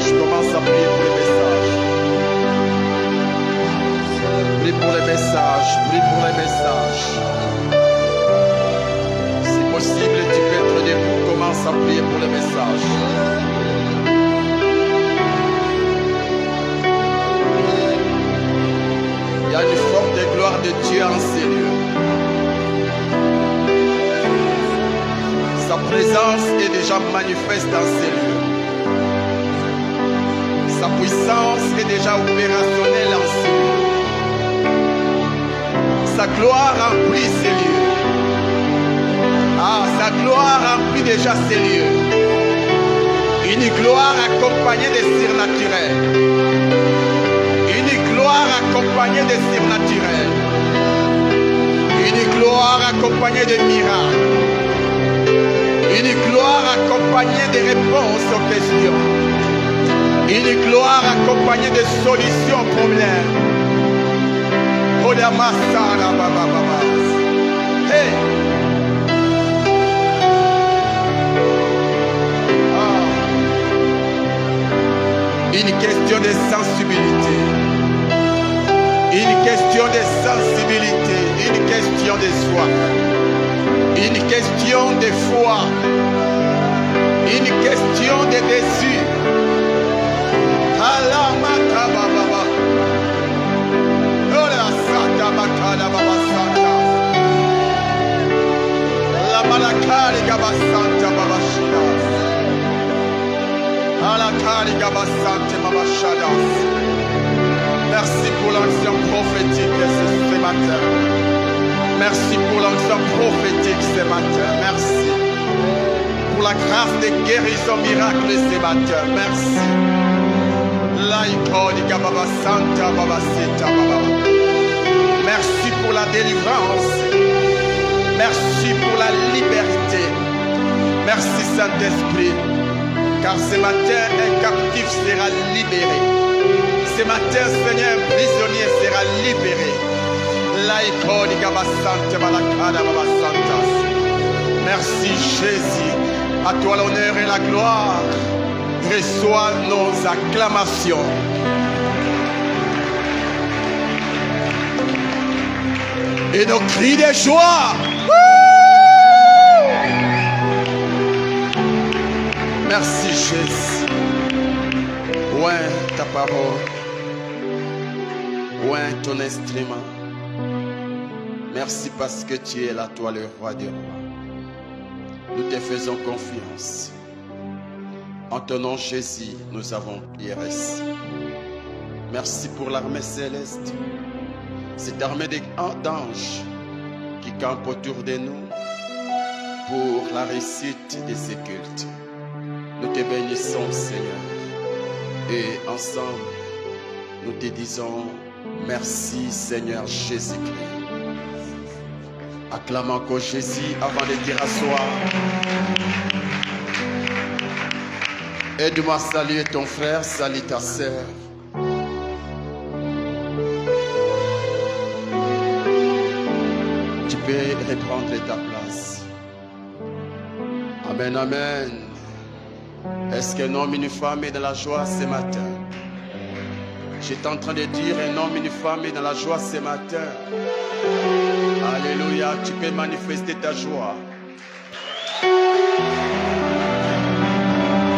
Je commence à prier pour les messages. Prie pour les messages. Prie pour les messages. Si possible, tu peux être debout. Commence à prier pour les messages. Il y a une forte gloire de Dieu en ces lieux. Sa présence est déjà manifeste dans ces lieux. Sa puissance est déjà opérationnelle en ces lieux. Sa gloire remplit ces lieux. Ah, sa gloire remplit déjà ces lieux. Une gloire accompagnée de surnaturels. Une gloire accompagnée de surnaturels. Une gloire accompagnée de miracles. Une gloire accompagnée de réponses aux questions. Une gloire accompagnée de solutions aux problèmes. Hey! Une question de sensibilité. Une question de sensibilité. Une question de soif. Une question de foi. Une question de désir. Merci pour l'onction prophétique ce matin. Merci pour l'onction prophétique ce matin. Merci pour la grâce de guérison miracle ce matin. Merci. Merci pour la délivrance. Merci pour la liberté. Merci Saint-Esprit. Car ce matin, un captif sera libéré. Ce matin, Seigneur, un prisonnier sera libéré. Merci Jésus. À toi l'honneur et la gloire. Reçois nos acclamations. Et nos cris de joie. Merci Jésus. Oint ta parole. Oint ton instrument. Merci parce que tu es là, toi le roi des rois. Nous te faisons confiance. En ton nom Jésus, nous avons prié. Merci pour l'armée céleste. Cette armée d'anges qui campe autour de nous pour la réussite de ces cultes. Nous te bénissons, Seigneur. Et ensemble, nous te disons merci, Seigneur Jésus-Christ. Acclame encore Jésus avant de dire asseoir. Aide-moi à saluer ton frère, salue ta sœur. Tu peux reprendre ta place. Amen, amen. Est-ce qu'un homme et une femme est dans la joie ce matin? J'étais en train de dire un homme et une femme est dans la joie ce matin. Alléluia, tu peux manifester ta joie.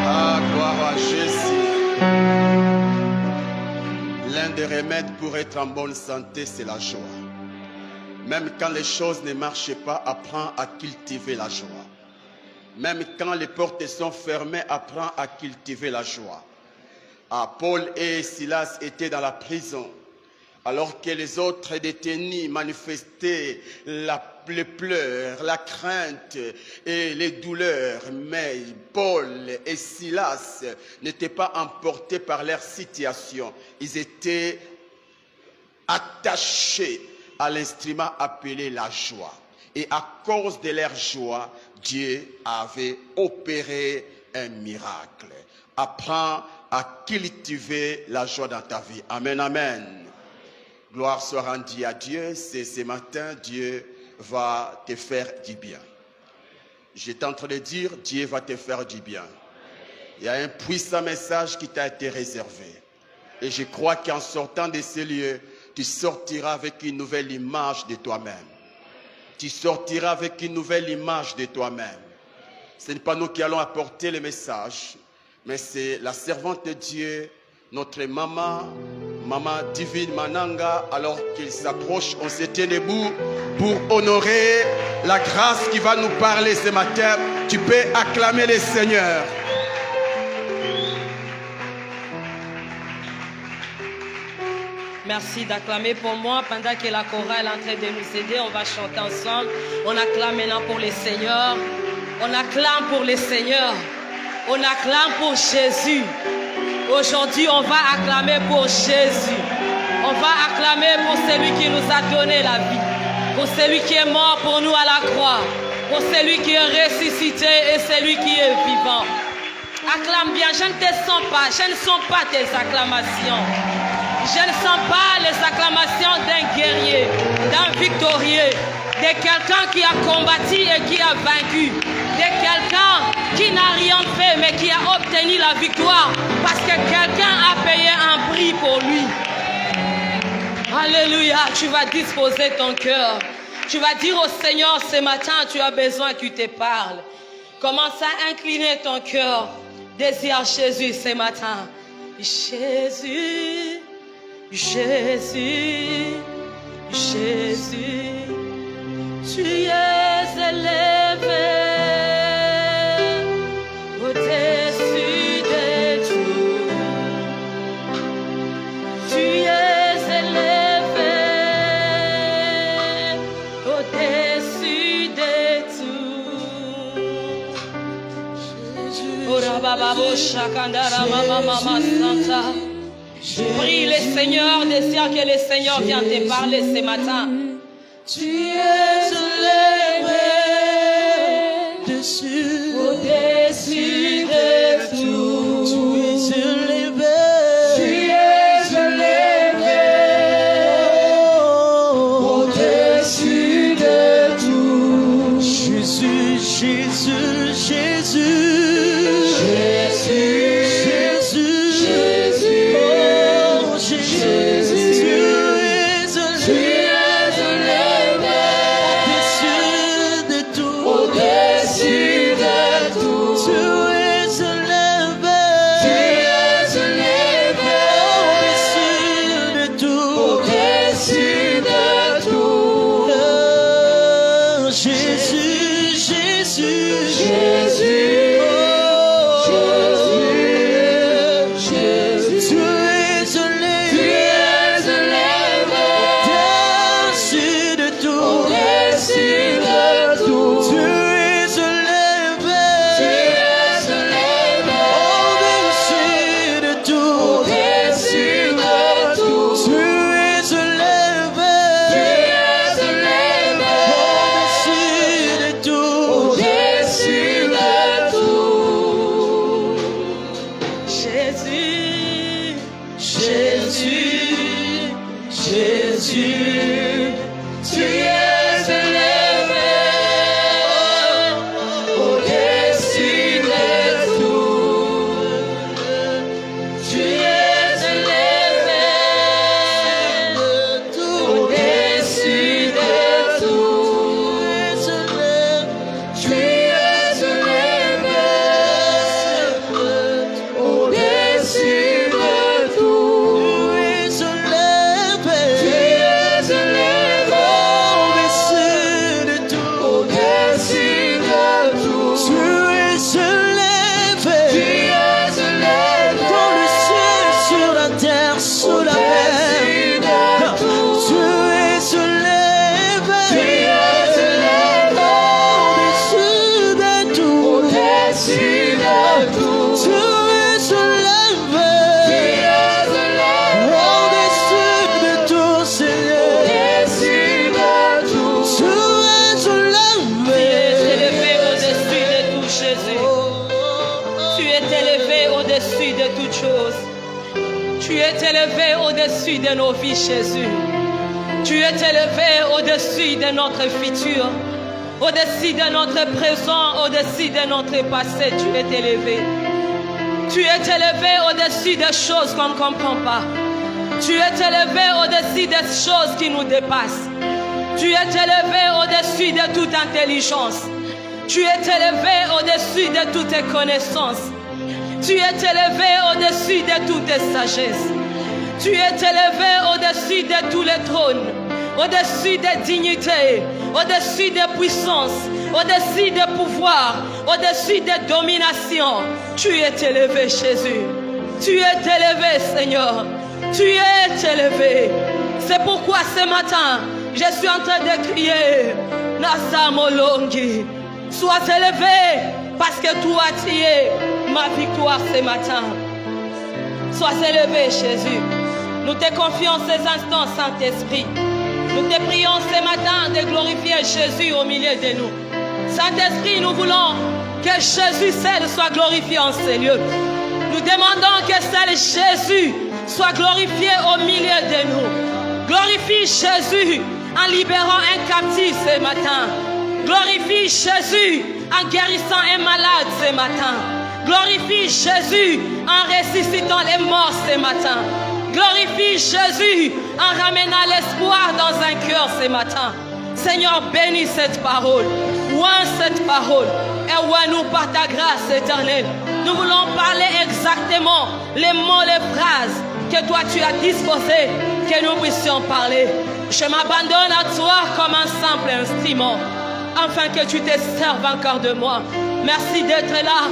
Ah, gloire à Jésus. L'un des remèdes pour être en bonne santé, c'est la joie. Même quand les choses ne marchent pas, apprends à cultiver la joie. Même quand les portes sont fermées, apprends à cultiver la joie. Ah, Paul et Silas étaient dans la prison, alors que les autres détenus manifestaient les pleurs, la crainte et les douleurs. Mais Paul et Silas n'étaient pas emportés par leur situation. Ils étaient attachés à l'instrument appelé la joie. Et à cause de leur joie, Dieu avait opéré un miracle. Apprends à cultiver la joie dans ta vie. Amen, amen. Gloire soit rendue à Dieu. C'est ce matin, Dieu va te faire du bien. J'étais en train de dire, Dieu va te faire du bien. Il y a un puissant message qui t'a été réservé. Et je crois qu'en sortant de ces lieux, tu sortiras avec une nouvelle image de toi-même. Tu sortiras avec une nouvelle image de toi-même. Ce n'est pas nous qui allons apporter le message, mais c'est la servante de Dieu, notre maman Divine Mananga. Alors qu'il s'approche, on se tient debout pour honorer la grâce qui va nous parler ce matin. Tu peux acclamer le Seigneur. Merci d'acclamer pour moi pendant que la chorale est en train de nous aider. On va chanter ensemble. On acclame maintenant pour les seigneurs. On acclame pour les seigneurs. On acclame pour Jésus. Aujourd'hui, on va acclamer pour Jésus. On va acclamer pour celui qui nous a donné la vie. Pour celui qui est mort pour nous à la croix. Pour celui qui est ressuscité et celui qui est vivant. Acclame bien. Je ne te sens pas. Je ne sens pas tes acclamations. Je ne sens pas les acclamations d'un guerrier, d'un victorieux, de quelqu'un qui a combattu et qui a vaincu, de quelqu'un qui n'a rien fait mais qui a obtenu la victoire parce que quelqu'un a payé un prix pour lui. Alléluia, tu vas disposer ton cœur. Tu vas dire au Seigneur ce matin, tu as besoin qu'il te parle. Commence à incliner ton cœur. Désire Jésus ce matin. Jésus. Jésus, Jésus, tu es élevé au-dessus de tout. Tu es élevé au-dessus de tout. Ora baba shakandara mama santa. Prie le Seigneur, désire que le Seigneur vienne te parler ce matin. Tu es élevé au-dessus de tout. Tu es élevé. Tu es élevé au-dessus de tout. Jésus, Jésus, Jésus. Jésus. Élevé au-dessus de nos vies, Jésus. Tu es élevé au-dessus de notre futur, au-dessus de notre présent, au-dessus de notre passé. Tu es élevé. Tu es élevé au-dessus des choses qu'on ne comprend pas. Tu es élevé au-dessus des choses qui nous dépassent. Tu es élevé au-dessus de toute intelligence. Tu es élevé au-dessus de toutes tes connaissances. Tu es élevé au-dessus de toute tes sagesses. Tu es élevé au-dessus de tous les trônes, au-dessus des dignités, au-dessus des puissances, au-dessus des pouvoirs, au-dessus des dominations. Tu es élevé, Jésus. Tu es élevé, Seigneur. Tu es élevé. C'est pourquoi ce matin, je suis en train de crier, Nasamolongi, sois élevé, parce que toi tu es ma victoire ce matin. Sois élevé, Jésus. Nous te confions ces instants, Saint-Esprit. Nous te prions ce matin de glorifier Jésus au milieu de nous. Saint-Esprit, nous voulons que Jésus seul soit glorifié en ces lieux. Nous demandons que seul Jésus soit glorifié au milieu de nous. Glorifie Jésus en libérant un captif ce matin. Glorifie Jésus en guérissant un malade ce matin. Glorifie Jésus en ressuscitant les morts ce matin. Glorifie Jésus en ramenant l'espoir dans un cœur ce matin. Seigneur, bénis cette parole. Oins cette parole. Et oins-nous par ta grâce éternelle. Nous voulons parler exactement les mots, les phrases que toi tu as disposées, que nous puissions parler. Je m'abandonne à toi comme un simple instrument, afin que tu te serves encore de moi. Merci d'être là.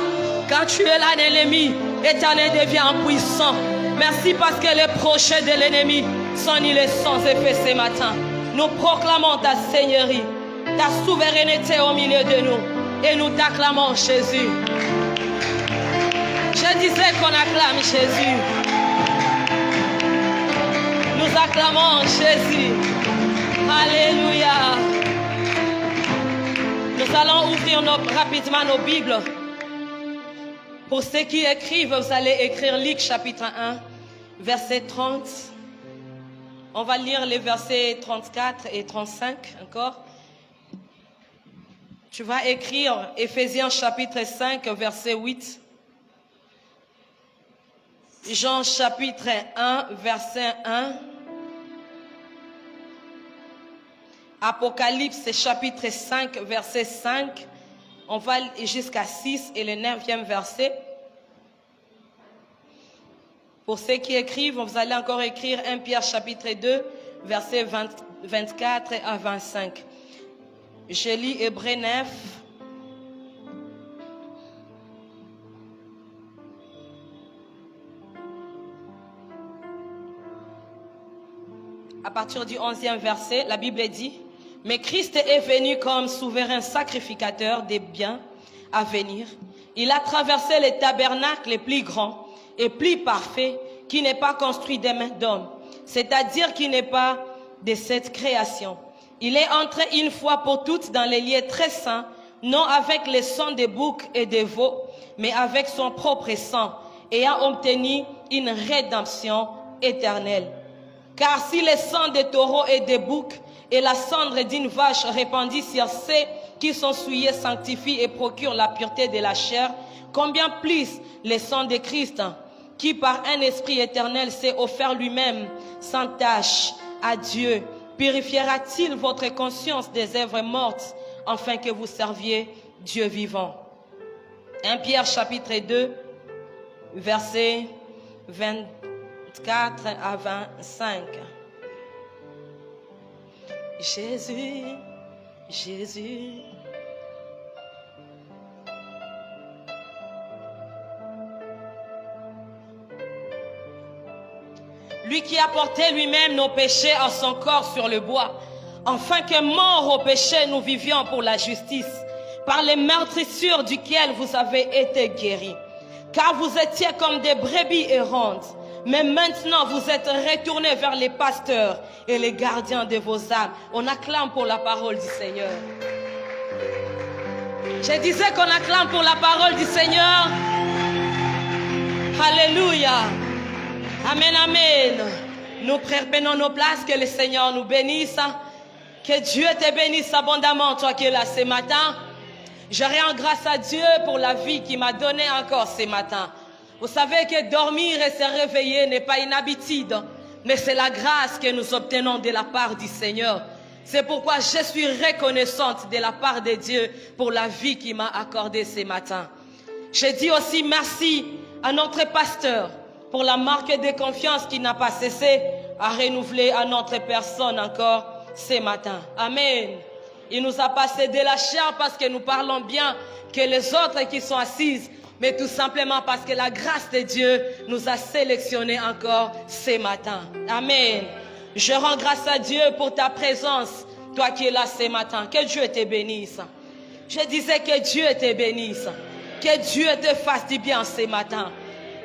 Quand tu es là, l'ennemi éternel devient puissant. Merci parce que les projets de l'ennemi sont nulles sans effet ce matin. Nous proclamons ta seigneurie, ta souveraineté au milieu de nous. Et nous t'acclamons, Jésus. Je disais qu'on acclame Jésus. Nous acclamons Jésus. Alléluia. Nous allons ouvrir rapidement nos Bibles. Pour ceux qui écrivent, vous allez écrire Luc chapitre 1, verset 30. On va lire les versets 34 et 35 encore. Tu vas écrire Éphésiens chapitre 5, verset 8. Jean chapitre 1, verset 1. Apocalypse chapitre 5, verset 5. On va jusqu'à 6 et le 9e verset. Pour ceux qui écrivent, vous allez encore écrire 1 Pierre chapitre 2, verset 24 à 25. Je lis Hébreux 9. À partir du 11e verset, la Bible dit: mais Christ est venu comme souverain sacrificateur des biens à venir. Il a traversé les tabernacles les plus grands et plus parfaits qui n'est pas construit des mains d'hommes, c'est-à-dire qui n'est pas de cette création. Il est entré une fois pour toutes dans les lieux très saints, non avec le sang des boucs et des veaux, mais avec son propre sang, ayant obtenu une rédemption éternelle. Car si le sang des taureaux et des boucs et la cendre d'une vache répandue sur ceux qui sont souillés sanctifie et procure la pureté de la chair, combien plus le sang de Christ, qui par un esprit éternel s'est offert lui-même sans tache à Dieu, purifiera-t-il votre conscience des œuvres mortes, afin que vous serviez Dieu vivant. 1 Pierre chapitre 2, versets 24 à 25. Jésus, Jésus. Lui qui a porté lui-même nos péchés à son corps sur le bois, afin que morts au péché, nous vivions pour la justice, par les meurtrissures duquel vous avez été guéris. Car vous étiez comme des brebis errantes, mais maintenant vous êtes retournés vers les pasteurs et les gardiens de vos âmes. On acclame pour la parole du Seigneur. Je disais qu'on acclame pour la parole du Seigneur. Alléluia. Amen, amen. Nous prenons nos places, que le Seigneur nous bénisse. Que Dieu te bénisse abondamment, toi qui es là ce matin. Je rends grâce à Dieu pour la vie qu'il m'a donnée encore ce matin. Vous savez que dormir et se réveiller n'est pas une habitude, mais c'est la grâce que nous obtenons de la part du Seigneur. C'est pourquoi je suis reconnaissante de la part de Dieu pour la vie qu'il m'a accordée ce matin. Je dis aussi merci à notre pasteur pour la marque de confiance qui n'a pas cessé à renouveler à notre personne encore ce matin. Amen. Il nous a pas cédé la chair parce que nous parlons bien que les autres qui sont assises, mais tout simplement parce que la grâce de Dieu nous a sélectionnés encore ce matin. Amen. Je rends grâce à Dieu pour ta présence, toi qui es là ce matin. Que Dieu te bénisse. Je disais que Dieu te bénisse. Que Dieu te fasse du bien ce matin.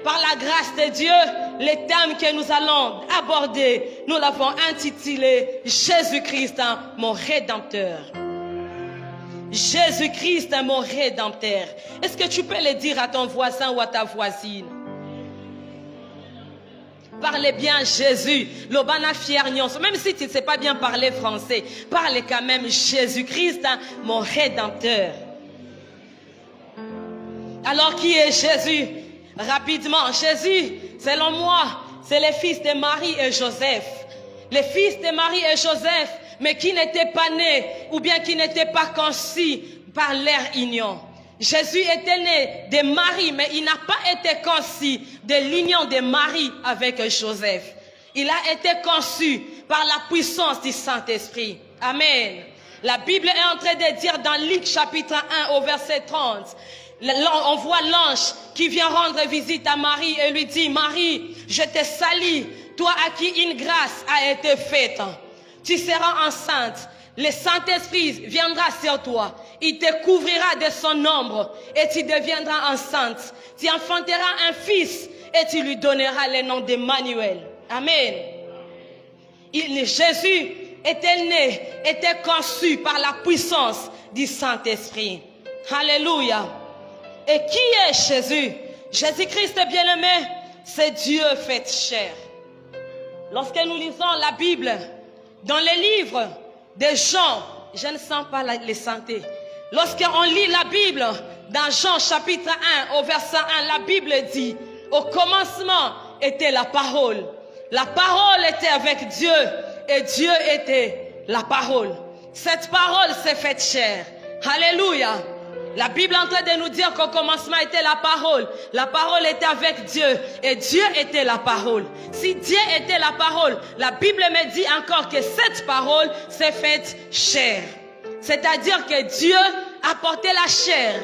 Par la grâce de Dieu, les thèmes que nous allons aborder, nous l'avons intitulé Jésus-Christ, mon Rédempteur. Jésus-Christ, mon Rédempteur. Est-ce que tu peux le dire à ton voisin ou à ta voisine? Parlez bien Jésus, l'obana fiernion. Même si tu ne sais pas bien parler français, parlez quand même Jésus-Christ, mon Rédempteur. Alors qui est Jésus? Rapidement, Jésus, selon moi, c'est le fils de Marie et Joseph. Les fils de Marie et Joseph, mais qui n'étaient pas nés ou bien qui n'étaient pas conçus par leur union. Jésus était né de Marie, mais il n'a pas été conçu de l'union de Marie avec Joseph. Il a été conçu par la puissance du Saint-Esprit. Amen. La Bible est en train de dire dans Luc chapitre 1 au verset 30, on voit l'ange qui vient rendre visite à Marie et lui dit, Marie, je te salue, toi à qui une grâce a été faite. Tu seras enceinte, le Saint-Esprit viendra sur toi, il te couvrira de son ombre et tu deviendras enceinte. Tu enfanteras un fils et tu lui donneras le nom d'Emmanuel. Amen. Jésus était né, était conçu par la puissance du Saint-Esprit. Alléluia. Et qui est Jésus? Jésus-Christ bien-aimé, c'est Dieu fait chair. Lorsque nous lisons la Bible, dans les livres de Jean, je ne sens pas les santé. Lorsqu'on lit la Bible, dans Jean chapitre 1, au verset 1, la Bible dit, au commencement était la parole. La parole était avec Dieu et Dieu était la parole. Cette parole s'est faite chair. Alléluia. La Bible est en train de nous dire qu'au commencement était la parole. La parole était avec Dieu et Dieu était la parole. Si Dieu était la parole, la Bible me dit encore que cette parole s'est faite chair. C'est-à-dire que Dieu a porté la chair.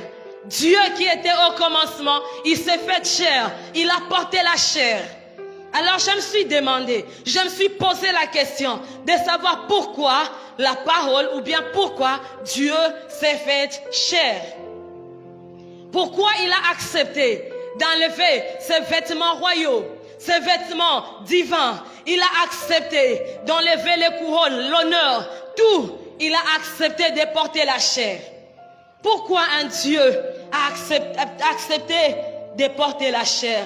Dieu qui était au commencement, il s'est fait chair. Il a porté la chair. Alors je me suis demandé, je me suis posé la question de savoir pourquoi la parole ou bien pourquoi Dieu s'est fait chair. Pourquoi il a accepté d'enlever ses vêtements royaux, ses vêtements divins. Il a accepté d'enlever les couronnes, l'honneur, tout. Il a accepté de porter la chair. Pourquoi un Dieu a accepté de porter la chair?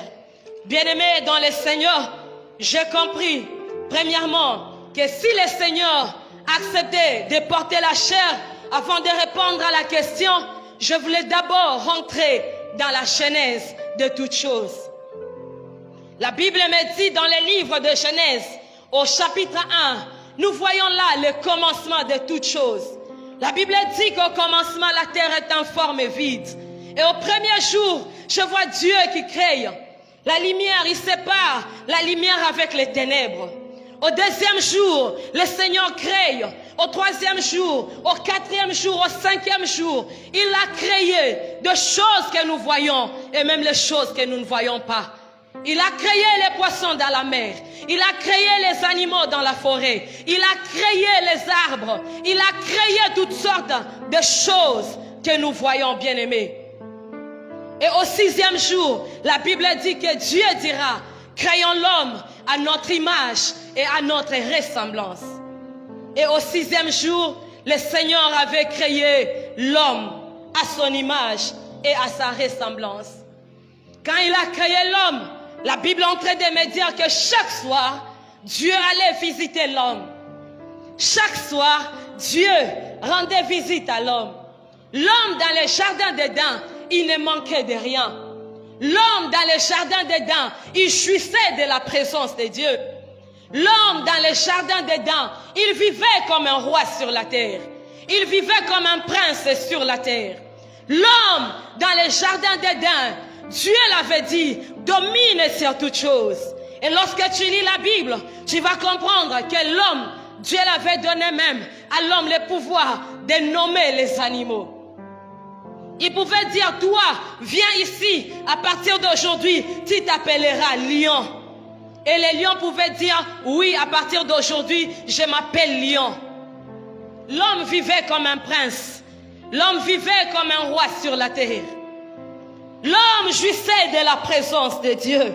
Bien-aimé dans le Seigneur, j'ai compris, premièrement, que si le Seigneur acceptait de porter la chair, avant de répondre à la question, je voulais d'abord rentrer dans la genèse de toutes choses. La Bible me dit dans le livre de Genèse, au chapitre 1, nous voyons là le commencement de toutes choses. La Bible dit qu'au commencement, la terre est en forme vide. Et au premier jour, je vois Dieu qui crée. La lumière, il sépare la lumière avec les ténèbres. Au deuxième jour, le Seigneur crée. Au troisième jour, au quatrième jour, au cinquième jour, il a créé des choses que nous voyons et même les choses que nous ne voyons pas. Il a créé les poissons dans la mer. Il a créé les animaux dans la forêt. Il a créé les arbres. Il a créé toutes sortes de choses que nous voyons, bien-aimés. Et au sixième jour, la Bible dit que Dieu dira, créons l'homme à notre image et à notre ressemblance. Et au sixième jour, le Seigneur avait créé l'homme à son image et à sa ressemblance. Quand il a créé l'homme, la Bible est en train de me dire que chaque soir, Dieu allait visiter l'homme. Chaque soir, Dieu rendait visite à l'homme. L'homme dans le jardin d'Éden, il ne manquait de rien. L'homme dans le jardin d'Éden, il jouissait de la présence de Dieu. L'homme dans le jardin d'Éden, il vivait comme un roi sur la terre. Il vivait comme un prince sur la terre. L'homme dans le jardin d'Éden, Dieu l'avait dit, domine sur toutes choses. Et lorsque tu lis la Bible, tu vas comprendre que l'homme, Dieu l'avait donné même à l'homme le pouvoir de nommer les animaux. Il pouvait dire, toi, viens ici, à partir d'aujourd'hui, tu t'appelleras lion. Et les lions pouvaient dire, oui, à partir d'aujourd'hui, je m'appelle lion. L'homme vivait comme un prince. L'homme vivait comme un roi sur la terre. L'homme jouissait de la présence de Dieu.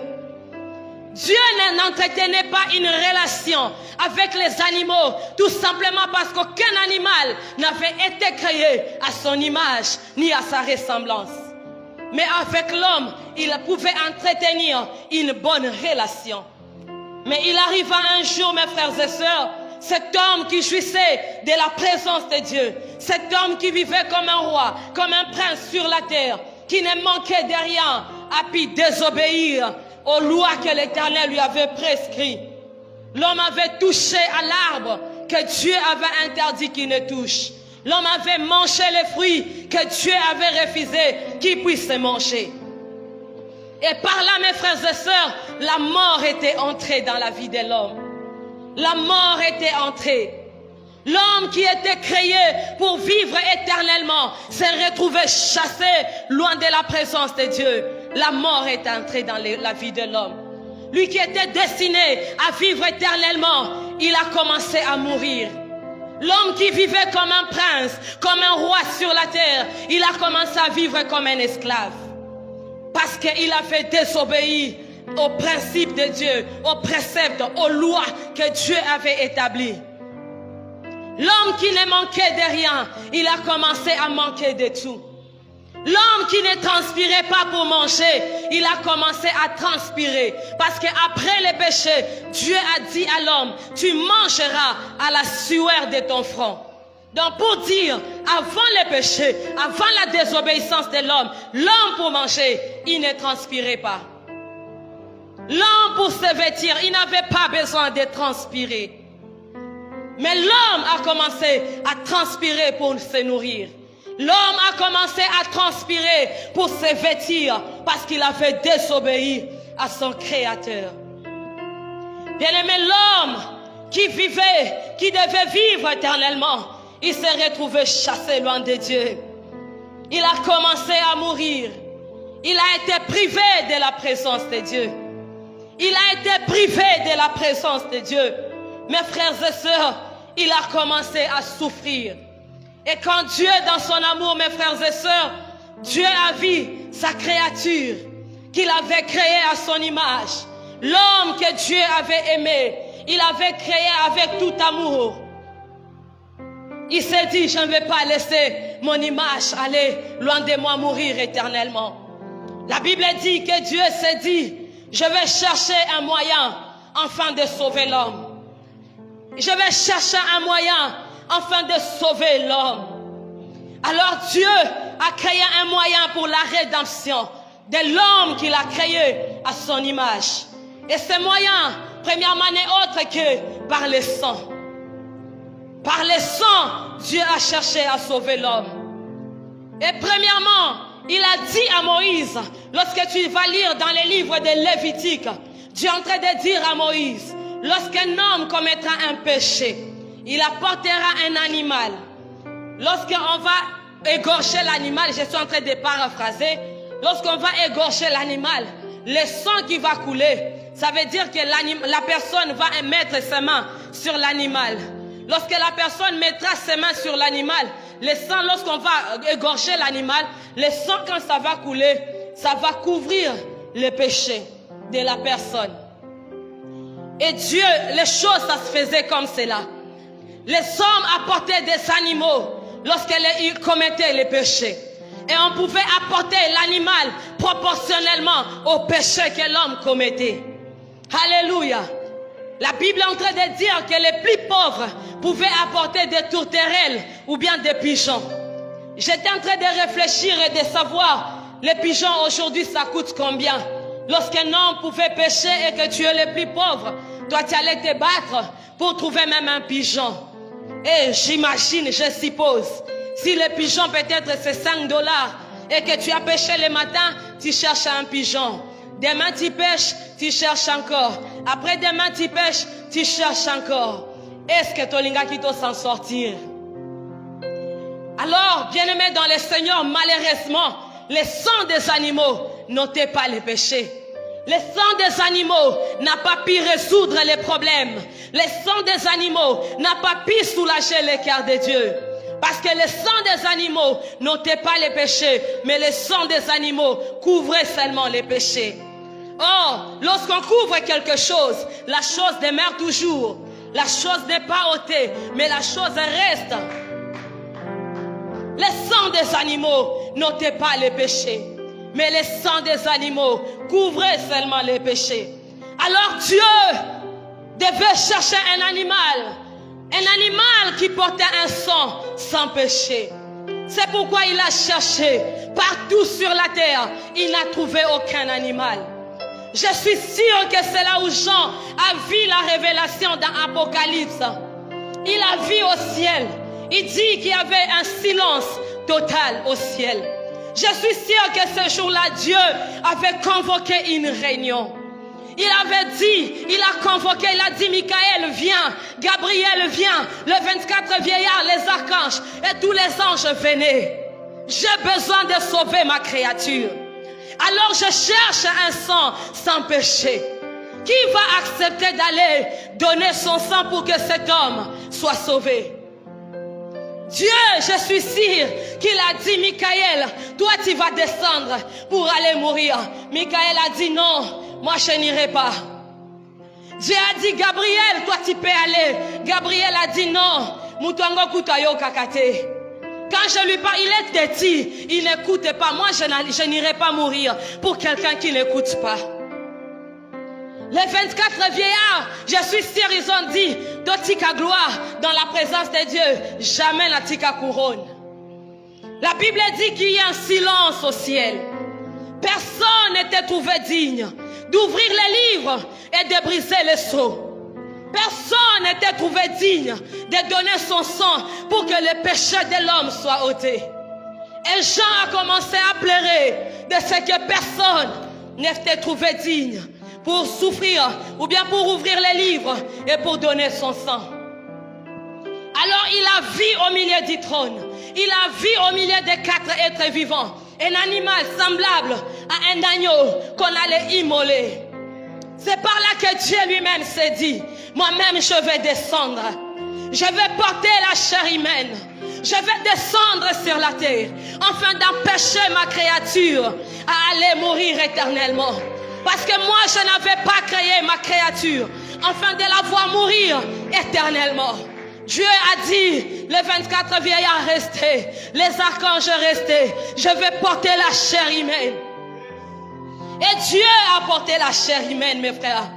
Dieu n'entretenait pas une relation avec les animaux, tout simplement parce qu'aucun animal n'avait été créé à son image ni à sa ressemblance. Mais avec l'homme, il pouvait entretenir une bonne relation. Mais il arriva un jour, mes frères et sœurs, cet homme qui jouissait de la présence de Dieu, cet homme qui vivait comme un roi, comme un prince sur la terre, qui ne manquait de rien, a pu désobéir aux lois que l'Éternel lui avait prescrites. L'homme avait touché à l'arbre que Dieu avait interdit qu'il ne touche. L'homme avait mangé les fruits que Dieu avait refusé qu'il puisse manger. Et par là, mes frères et sœurs, la mort était entrée dans la vie de l'homme. La mort était entrée. L'homme qui était créé pour vivre éternellement s'est retrouvé chassé loin de la présence de Dieu. La mort est entrée dans la vie de l'homme. Lui qui était destiné à vivre éternellement, il a commencé à mourir. L'homme qui vivait comme un prince, comme un roi sur la terre, il a commencé à vivre comme un esclave. Parce qu'il avait désobéi aux principes de Dieu, aux préceptes, aux lois que Dieu avait établies. L'homme qui ne manquait de rien, il a commencé à manquer de tout. L'homme qui ne transpirait pas pour manger, il a commencé à transpirer. Parce qu'après le péché, Dieu a dit à l'homme, tu mangeras à la sueur de ton front. Donc pour dire, avant le péché, avant la désobéissance de l'homme, l'homme pour manger, il ne transpirait pas. L'homme pour se vêtir, il n'avait pas besoin de transpirer. Mais l'homme a commencé à transpirer pour se nourrir. L'homme a commencé à transpirer pour se vêtir parce qu'il avait désobéi à son Créateur. Bien-aimé, l'homme qui vivait, qui devait vivre éternellement, il s'est retrouvé chassé loin de Dieu. Il a commencé à mourir. Il a été privé de la présence de Dieu. Il a été privé de la présence de Dieu. Mes frères et sœurs, il a commencé à souffrir. Et quand Dieu, dans son amour, mes frères et sœurs, Dieu a vu sa créature qu'il avait créée à son image. L'homme que Dieu avait aimé, il avait créé avec tout amour. Il s'est dit, je ne vais pas laisser mon image aller loin de moi mourir éternellement. La Bible dit que Dieu s'est dit, je vais chercher un moyen afin de sauver l'homme. Je vais chercher un moyen afin de sauver l'homme. Alors Dieu a créé un moyen pour la rédemption de l'homme qu'il a créé à son image. Et ce moyen, premièrement, n'est autre que par le sang. Par le sang, Dieu a cherché à sauver l'homme. Et premièrement, il a dit à Moïse, lorsque tu vas lire dans les livres de Lévitique, Dieu est en train de dire à Moïse, lorsqu'un homme commettra un péché, il apportera un animal. Lorsqu'on va égorger l'animal, je suis en train de paraphraser, lorsqu'on va égorger l'animal, le sang qui va couler, ça veut dire que la personne va mettre ses mains sur l'animal. Lorsque la personne mettra ses mains sur l'animal, le sang, lorsqu'on va égorger l'animal, le sang, quand ça va couler, ça va couvrir le péché de la personne. Et Dieu, les choses, ça se faisait comme cela. Les hommes apportaient des animaux lorsqu'ils commettaient les péchés. Et on pouvait apporter l'animal proportionnellement au péché que l'homme commettait. Alléluia. La Bible est en train de dire que les plus pauvres pouvaient apporter des tourterelles ou bien des pigeons. J'étais en train de réfléchir et de savoir Les pigeons aujourd'hui, ça coûte combien? Lorsqu'un homme pouvait pêcher et que tu es le plus pauvre, toi tu allais te battre pour trouver même un pigeon. Et j'imagine, je suppose, si le pigeon peut-être c'est $5 et que tu as pêché le matin, tu cherches un pigeon. Demain tu pêches, tu cherches encore. Après demain tu pêches, tu cherches encore. Est-ce que Tolinga qui doit s'en sortir? Alors, bien-aimés dans le Seigneur, malheureusement, le sang des animaux n'ôtait pas les péchés. Le sang des animaux n'a pas pu résoudre les problèmes. Le sang des animaux n'a pas pu soulager le cœur de Dieu. Parce que le sang des animaux n'ôtait pas les péchés, mais le sang des animaux couvrait seulement les péchés. Or, lorsqu'on couvre quelque chose, la chose demeure toujours. La chose n'est pas ôtée, mais la chose reste. Le sang des animaux n'ôtait pas les péchés, mais le sang des animaux couvrait seulement les péchés. Alors Dieu devait chercher un animal qui portait un sang sans péché. C'est pourquoi il a cherché partout sur la terre. Il n'a trouvé aucun animal. Je suis sûre que c'est là où Jean a vu la révélation dans Apocalypse. Il a vu au ciel. Il dit qu'il y avait un silence total au ciel. Je suis sûre que ce jour-là, Dieu avait convoqué une réunion. Il avait dit, il a convoqué, il a dit, Michael viens, Gabriel viens, le 24 vieillards, les archanges et tous les anges venaient. J'ai besoin de sauver ma créature. Alors je cherche un sang sans péché. Qui va accepter d'aller donner son sang pour que cet homme soit sauvé? Dieu, je suis sûre qu'il a dit, Michael, toi tu vas descendre pour aller mourir. Michael a dit non, moi je n'irai pas. Dieu a dit, Gabriel, toi tu peux aller. Gabriel a dit non, Mutongo Kutayo Kakate. Quand je lui parle, il est petit, il n'écoute pas. Moi je n'irai pas mourir pour quelqu'un qui n'écoute pas. Les 24 vieillards, je suis sûr, ils ont dit, Dotika gloire dans la présence de Dieu, jamais la tika couronne. La Bible dit qu'il y a un silence au ciel. Personne n'était trouvé digne d'ouvrir les livres et de briser les sceaux. Personne n'était trouvé digne de donner son sang pour que le péché de l'homme soit ôté. Et Jean a commencé à pleurer de ce que personne n'était trouvé digne pour souffrir ou bien pour ouvrir les livres et pour donner son sang. Alors il a vu au milieu du trône, il a vu au milieu des 4 êtres vivants un animal semblable à un agneau qu'on allait immoler. C'est par là que Dieu lui-même s'est dit, moi-même je vais descendre, je vais porter la chair humaine, je vais descendre sur la terre afin d'empêcher ma créature à aller mourir éternellement. Parce que moi, je n'avais pas créé ma créature afin de la voir mourir éternellement. Dieu a dit, les 24 vieillards restaient, les archanges restaient, je vais porter la chair humaine. Et Dieu a porté la chair humaine, mes frères.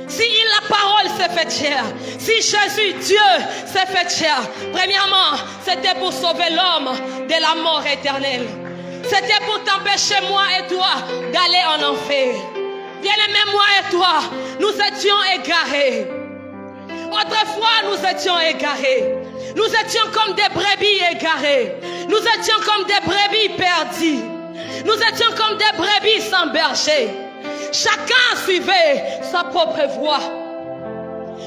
Si la parole s'est faite chair, si Jésus, Dieu, s'est fait chair, premièrement, c'était pour sauver l'homme de la mort éternelle. C'était pour t'empêcher, moi et toi, d'aller en enfer. Bien-aimés, moi et toi, nous étions égarés. Autrefois, nous étions égarés. Nous étions comme des brebis égarées. Nous étions comme des brebis perdues. Nous étions comme des brebis sans berger. Chacun suivait sa propre voie.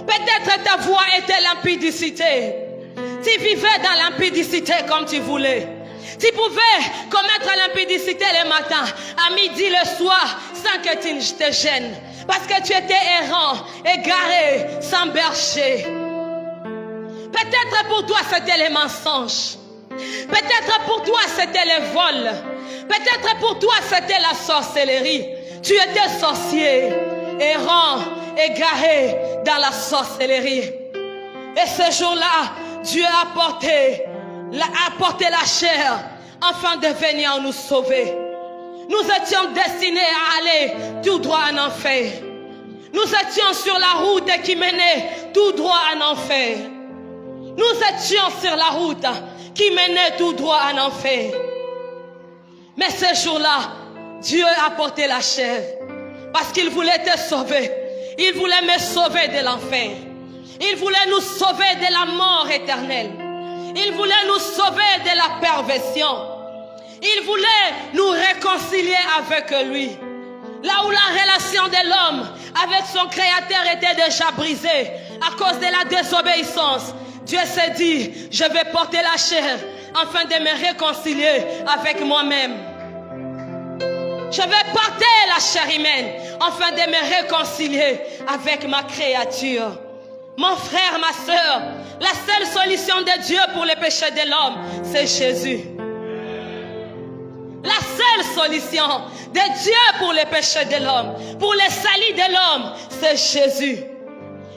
Peut-être ta voie était l'impudicité. Tu vivais dans l'impudicité comme tu voulais. Tu pouvais commettre l'impudicité le matin, à midi, le soir, sans que tu te gênes. Parce que tu étais errant, égaré, sans berger. Peut-être pour toi c'était les mensonges. Peut-être pour toi c'était les vols. Peut-être pour toi c'était la sorcellerie. Tu étais sorcier, errant, égaré dans la sorcellerie. Et ce jour-là, Dieu a apporté la chair afin de venir nous sauver. Nous étions destinés à aller tout droit en enfer. Nous étions sur la route qui menait tout droit en enfer. Nous étions sur la route qui menait tout droit en enfer. Mais ce jour-là, Dieu a porté la chair parce qu'il voulait te sauver. Il voulait me sauver de l'enfer. Il voulait nous sauver de la mort éternelle. Il voulait nous sauver de la perversion. Il voulait nous réconcilier avec lui. Là où la relation de l'homme avec son Créateur était déjà brisée à cause de la désobéissance, Dieu s'est dit, je vais porter la chair afin de me réconcilier avec moi-même. Je vais porter la chair humaine afin de me réconcilier avec ma créature. Mon frère, ma soeur, la seule solution de Dieu pour les péchés de l'homme, c'est Jésus. La seule solution de Dieu pour les péchés de l'homme, pour les salis de l'homme, c'est Jésus.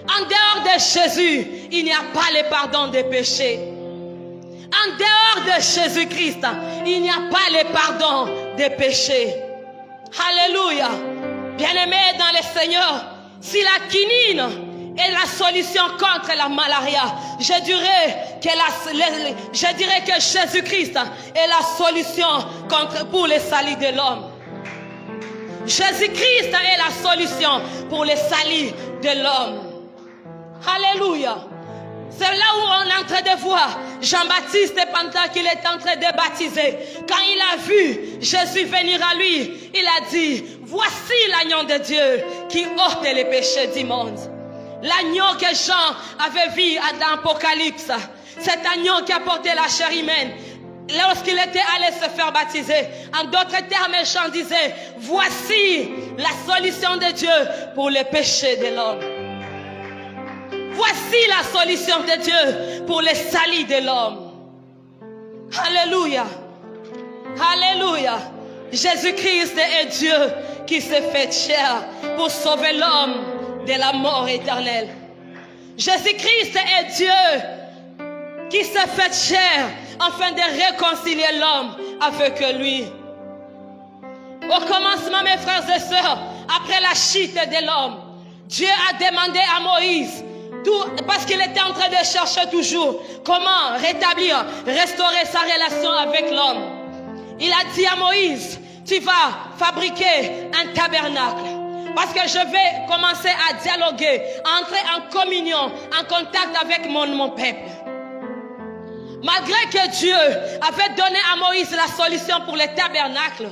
En dehors de Jésus, il n'y a pas le pardon des péchés. En dehors de Jésus-Christ, il n'y a pas le pardon des péchés. Alléluia. Bien-aimés dans le Seigneur, si la quinine est la solution contre la malaria, je dirais que Jésus-Christ est la solution pour les salis de l'homme. Jésus-Christ est la solution pour les salis de l'homme. Alléluia. C'est là où on est en train de voir Jean-Baptiste pendant qu'il est en train de baptiser. Quand il a vu Jésus venir à lui, il a dit, voici l'agneau de Dieu qui ôte les péchés du monde. L'agneau que Jean avait vu dans l'Apocalypse, cet agneau qui a porté la chair humaine, lorsqu'il était allé se faire baptiser, en d'autres termes, Jean disait, voici la solution de Dieu pour les péchés de l'homme. Voici la solution de Dieu pour les salis de l'homme. Alléluia. Alléluia. Jésus-Christ est Dieu qui s'est fait chair pour sauver l'homme de la mort éternelle. Jésus-Christ est Dieu qui s'est fait chair afin de réconcilier l'homme avec lui. Au commencement, mes frères et sœurs, après la chute de l'homme, Dieu a demandé à Moïse, parce qu'il était en train de chercher toujours comment rétablir, restaurer sa relation avec l'homme. Il a dit à Moïse, tu vas fabriquer un tabernacle. Parce que je vais commencer à dialoguer, à entrer en communion, en contact avec mon peuple. Malgré que Dieu avait donné à Moïse la solution pour les tabernacles,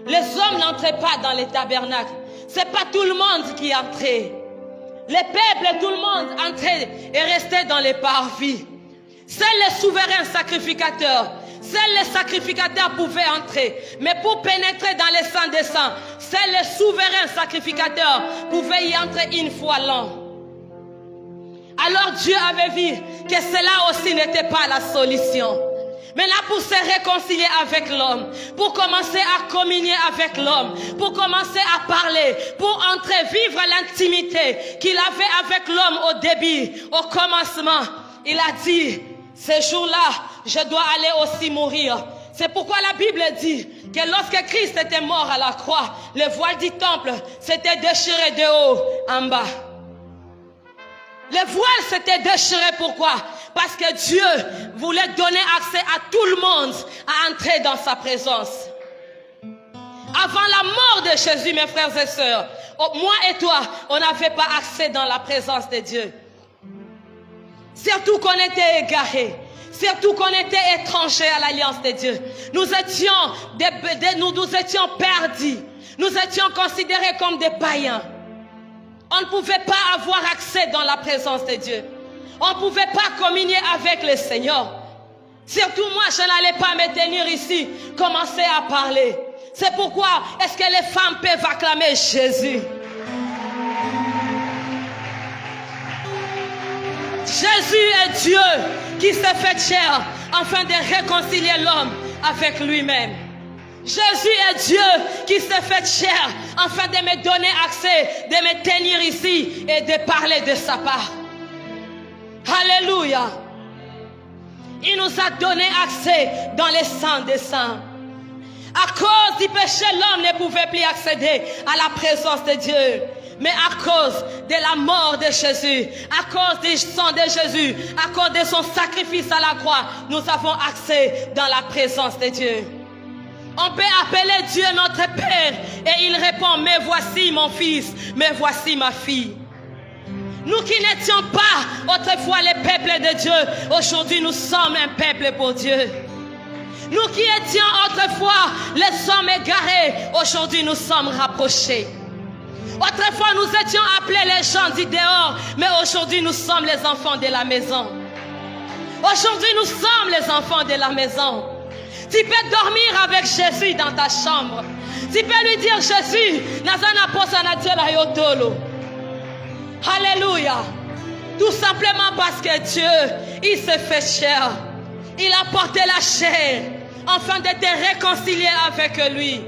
les hommes n'entraient pas dans les tabernacles. Ce n'est pas tout le monde qui entrait. Les peuples, tout le monde entrait et restait dans les parvis. Seuls les souverains sacrificateurs, seuls les sacrificateurs pouvaient entrer. Mais pour pénétrer dans les saints des saints, seuls les souverains sacrificateurs pouvaient y entrer une fois l'an. Alors Dieu avait vu que cela aussi n'était pas la solution. Maintenant, pour se réconcilier avec l'homme, pour commencer à communier avec l'homme, pour commencer à parler, pour entrer, vivre l'intimité qu'il avait avec l'homme au début, au commencement, il a dit, ce jour-là, je dois aller aussi mourir. C'est pourquoi la Bible dit que lorsque Christ était mort à la croix, le voile du temple s'était déchiré de haut en bas. Le voile s'était déchiré, pourquoi? Parce que Dieu voulait donner accès à tout le monde à entrer dans sa présence. Avant la mort de Jésus, mes frères et sœurs, moi et toi, on n'avait pas accès dans la présence de Dieu. Surtout qu'on était égarés. Surtout qu'on était étrangers à l'alliance de Dieu. Nous étions perdus. Nous étions considérés comme des païens. On ne pouvait pas avoir accès dans la présence de Dieu. On ne pouvait pas communier avec le Seigneur. Surtout moi, je n'allais pas me tenir ici, commencer à parler. C'est pourquoi est-ce que les femmes peuvent acclamer Jésus? Jésus est Dieu qui s'est fait chair afin de réconcilier l'homme avec lui-même. Jésus est Dieu qui s'est fait chair afin de me donner accès, de me tenir ici et de parler de sa part. Alléluia. Il nous a donné accès dans les saints des saints. À cause du péché, l'homme ne pouvait plus accéder à la présence de Dieu. Mais à cause de la mort de Jésus, à cause du sang de Jésus, à cause de son sacrifice à la croix, nous avons accès dans la présence de Dieu. On peut appeler Dieu notre Père et il répond, mais voici mon fils, mais voici ma fille. Nous qui n'étions pas autrefois les peuples de Dieu, aujourd'hui nous sommes un peuple pour Dieu. Nous qui étions autrefois les hommes égarés, aujourd'hui nous sommes rapprochés. Autrefois nous étions appelés les gens du dehors, mais aujourd'hui nous sommes les enfants de la maison. Aujourd'hui nous sommes les enfants de la maison. Tu peux dormir avec Jésus dans ta chambre. Tu peux lui dire, Jésus, alléluia. Tout simplement parce que Dieu, il se fait chair. Il a porté la chair afin de te réconcilier avec lui.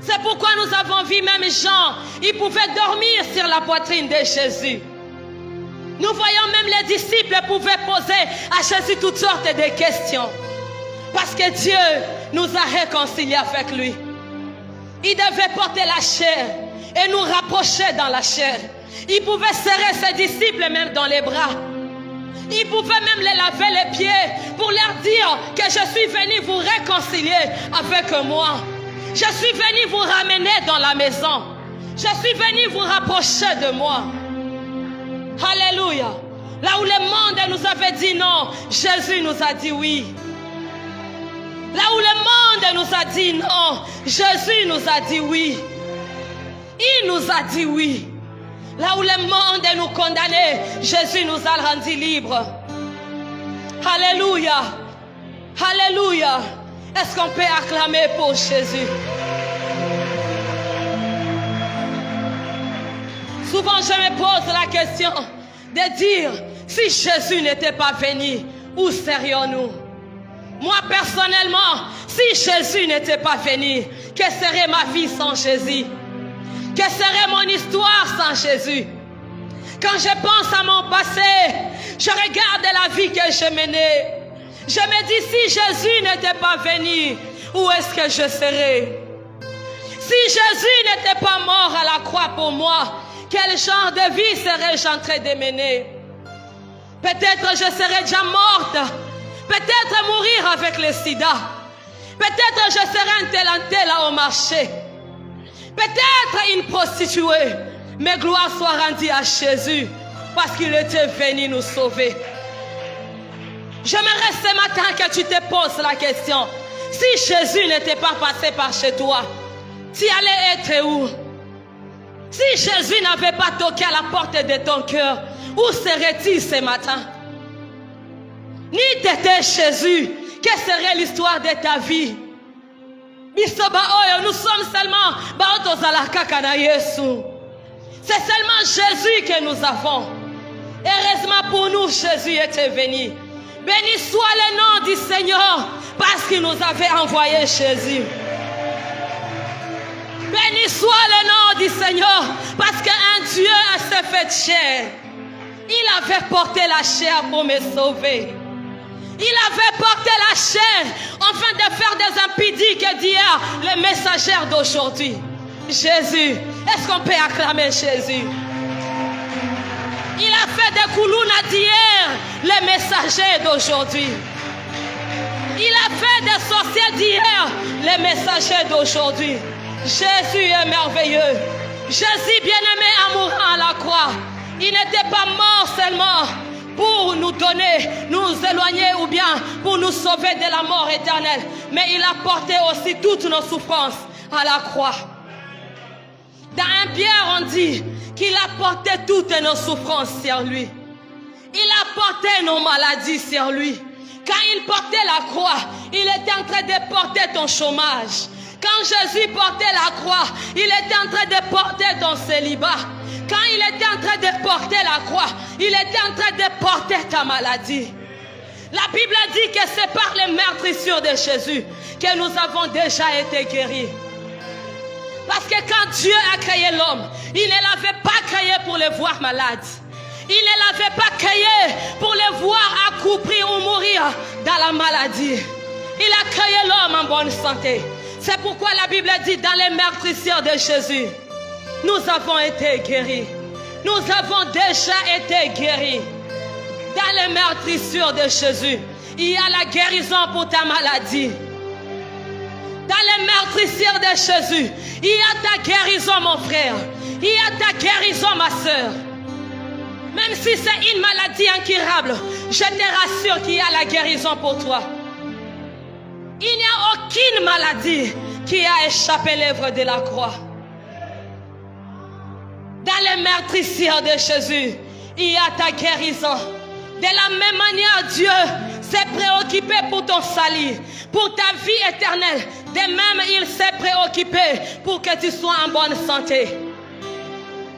C'est pourquoi nous avons vu même Jean, il pouvait dormir sur la poitrine de Jésus. Nous voyons même les disciples pouvaient poser à Jésus toutes sortes de questions. Parce que Dieu nous a réconciliés avec lui. Il devait porter la chair et nous rapprocher dans la chair. Il pouvait serrer ses disciples même dans les bras. Il pouvait même les laver les pieds pour leur dire que je suis venu vous réconcilier avec moi. Je suis venu vous ramener dans la maison. Je suis venu vous rapprocher de moi. Alléluia. Là où le monde nous avait dit non, Jésus nous a dit oui. Là où le monde nous a dit non, Jésus nous a dit oui. Il nous a dit oui. Là où le monde nous condamnait, Jésus nous a rendus libres. Alléluia. Alléluia. Est-ce qu'on peut acclamer pour Jésus? Souvent je me pose la question de dire, si Jésus n'était pas venu, où serions-nous? Moi personnellement, si Jésus n'était pas venu, que serait ma vie sans Jésus? Que serait mon histoire sans Jésus? Quand je pense à mon passé, je regarde la vie que je menais. Je me dis, si Jésus n'était pas venu, où est-ce que je serais? Si Jésus n'était pas mort à la croix pour moi, quel genre de vie serais-je en train de mener? Peut-être je serais déjà morte. Peut-être mourir avec le sida. Peut-être je serais un tel là au marché. Peut-être une prostituée. Mais gloire soit rendue à Jésus parce qu'il était venu nous sauver. J'aimerais ce matin que tu te poses la question. Si Jésus n'était pas passé par chez toi, tu allais être où? Si Jésus n'avait pas toqué à la porte de ton cœur, où serais-tu ce matin? Ni t'étais Jésus, quelle serait l'histoire de ta vie? Nous sommes seulement c'est seulement Jésus que nous avons. Heureusement pour nous, Jésus était venu. Béni soit le nom du Seigneur parce qu'il nous avait envoyé Jésus. Béni soit le nom du Seigneur parce qu'un Dieu s'est fait chair. Il avait porté la chair pour me sauver. Il avait porté la chair afin de faire des impudiques d'hier, les messagers d'aujourd'hui. Jésus, est-ce qu'on peut acclamer Jésus? Il a fait des koulouna d'hier, les messagers d'aujourd'hui. Il a fait des sorciers d'hier, les messagers d'aujourd'hui. Jésus est merveilleux. Jésus bien-aimé en mourant à la croix, il n'était pas mort seulement pour nous donner, nous éloigner ou bien pour nous sauver de la mort éternelle. Mais il a porté aussi toutes nos souffrances à la croix. Dans 1 Pierre, on dit qu'il a porté toutes nos souffrances sur lui. Il a porté nos maladies sur lui. Quand il portait la croix, il était en train de porter ton chômage. Quand Jésus portait la croix, il était en train de porter ton célibat. Quand il était en train de porter la croix, il était en train de porter ta maladie. La Bible dit que c'est par les meurtrissures de Jésus que nous avons déjà été guéris. Parce que quand Dieu a créé l'homme, il ne l'avait pas créé pour le voir malade. Il ne l'avait pas créé pour le voir accroupir ou mourir dans la maladie. Il a créé l'homme en bonne santé. C'est pourquoi la Bible dit dans les meurtrissures de Jésus, nous avons été guéris. Nous avons déjà été guéris. Dans les meurtrissures de Jésus, il y a la guérison pour ta maladie. les meurtrissures de Jésus, il y a ta guérison, mon frère. Il y a ta guérison, ma soeur. Même si c'est une maladie incurable, je te rassure qu'il y a la guérison pour toi. Il n'y a aucune maladie qui a échappé l'œuvre de la croix. Dans les meurtrissures de Jésus, il y a ta guérison. De la même manière, Dieu s'est préoccupé pour ton salut, pour ta vie éternelle. De même, il s'est préoccupé pour que tu sois en bonne santé.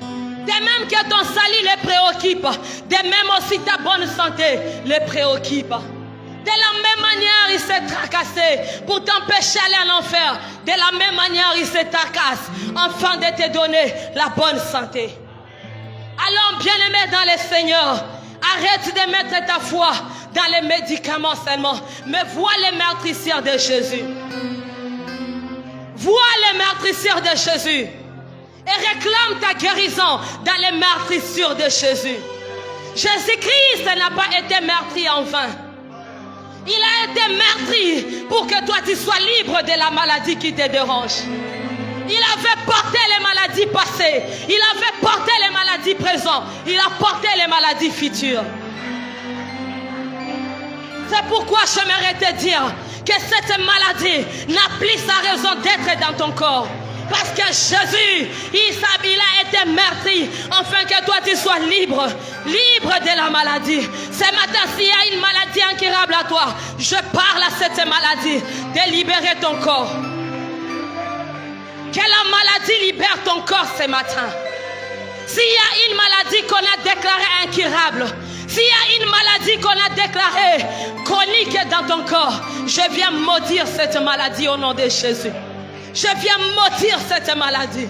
De même que ton salut le préoccupe, de même aussi ta bonne santé le préoccupe. De la même manière, il s'est tracassé pour t'empêcher d'aller en enfer. De la même manière, il se tracasse afin de te donner la bonne santé. Alors, bien-aimé dans le Seigneur, arrête de mettre ta foi dans les médicaments seulement, mais vois les meurtrissures de Jésus. Vois les meurtrissures de Jésus. Et réclame ta guérison dans les meurtrissures de Jésus. Jésus-Christ n'a pas été meurtri en vain. Il a été meurtri pour que toi tu sois libre de la maladie qui te dérange. Il avait porté les maladies passées. Il avait porté les maladies présentes. Il a porté les maladies futures. C'est pourquoi j'aimerais te dire que cette maladie n'a plus sa raison d'être dans ton corps. Parce que Jésus, il a été meurtri afin que toi tu sois libre, libre de la maladie. Ce matin, s'il y a une maladie incurable à toi, je parle à cette maladie de libérer ton corps. Que la maladie libère ton corps ce matin. S'il y a une maladie qu'on a déclarée incurable, s'il y a une maladie qu'on a déclarée chronique dans ton corps, je viens maudire cette maladie au nom de Jésus. Je viens maudire cette maladie.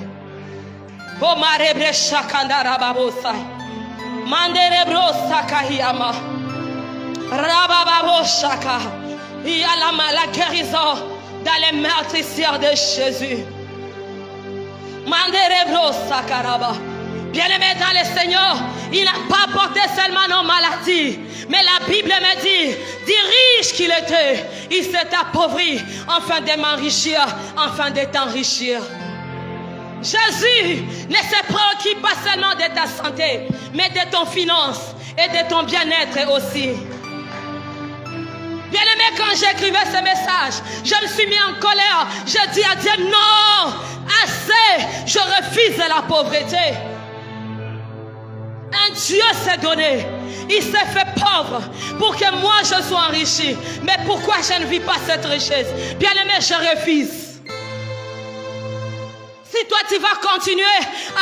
Il y a la guérison dans les meurtrissures de Jésus. Bien-aimé dans le Seigneur, il n'a pas porté seulement nos maladies, mais la Bible me dit, riche qu'il était, il s'est appauvri afin de m'enrichir, afin de t'enrichir. Jésus ne se préoccupe pas seulement de ta santé, mais de ton finance et de ton bien-être aussi. Bien-aimé, quand j'écrivais ce message, je me suis mis en colère. Je dis à Dieu, non, assez, je refuse la pauvreté. Un Dieu s'est donné, il s'est fait pauvre pour que moi je sois enrichi. Mais pourquoi je ne vis pas cette richesse? Bien-aimé, je refuse. Si toi tu vas continuer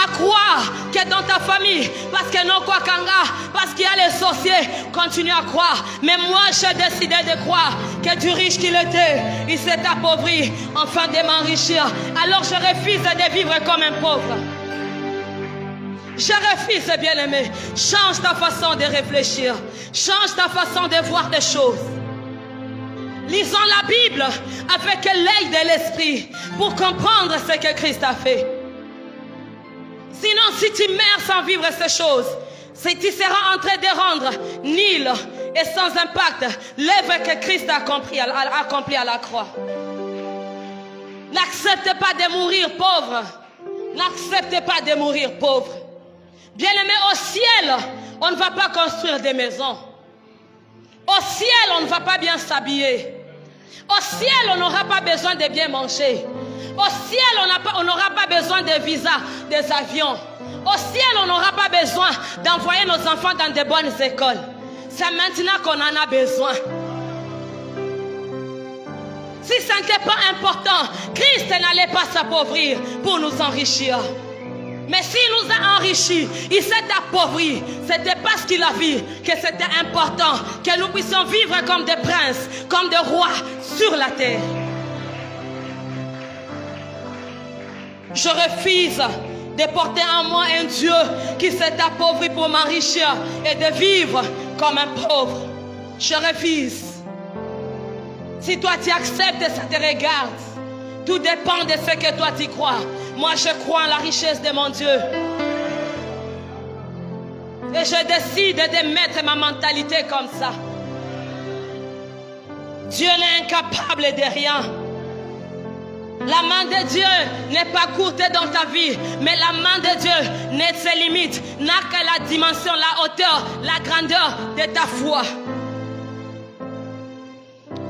à croire que dans ta famille, parce que non quoi kanga, parce qu'il y a les sorciers, continue à croire. Mais moi j'ai décidé de croire que du riche qu'il était, il s'est appauvri afin de m'enrichir. Alors je refuse de vivre comme un pauvre. Je refuse, bien-aimé. Change ta façon de réfléchir. Change ta façon de voir des choses. Lisons la Bible avec l'œil de l'esprit pour comprendre ce que Christ a fait. Sinon, si tu meurs sans vivre ces choses, si tu seras en train de rendre nul et sans impact l'œuvre que Christ a accompli à la croix. N'accepte pas de mourir pauvre. N'accepte pas de mourir pauvre. Bien-aimé, au ciel, on ne va pas construire des maisons. Au ciel, on ne va pas bien s'habiller. Au ciel, on n'aura pas besoin de bien manger. Au ciel, on n'aura pas besoin de visas, des avions. Au ciel, on n'aura pas besoin d'envoyer nos enfants dans de bonnes écoles. C'est maintenant qu'on en a besoin. Si ce n'était pas important, Christ n'allait pas s'appauvrir pour nous enrichir. Mais s'il nous a enrichis, il s'est appauvri. C'était parce qu'il a vu que c'était important que nous puissions vivre comme des princes, comme des rois sur la terre. Je refuse de porter en moi un Dieu qui s'est appauvri pour m'enrichir et de vivre comme un pauvre. Je refuse. Si toi tu acceptes, ça te regarde. Tout dépend de ce que toi tu crois. Moi je crois en la richesse de mon Dieu. Et je décide de mettre ma mentalité comme ça. Dieu n'est incapable de rien. La main de Dieu n'est pas courte dans ta vie, mais la main de Dieu n'est ses limites, n'a que la dimension, la hauteur, la grandeur de ta foi.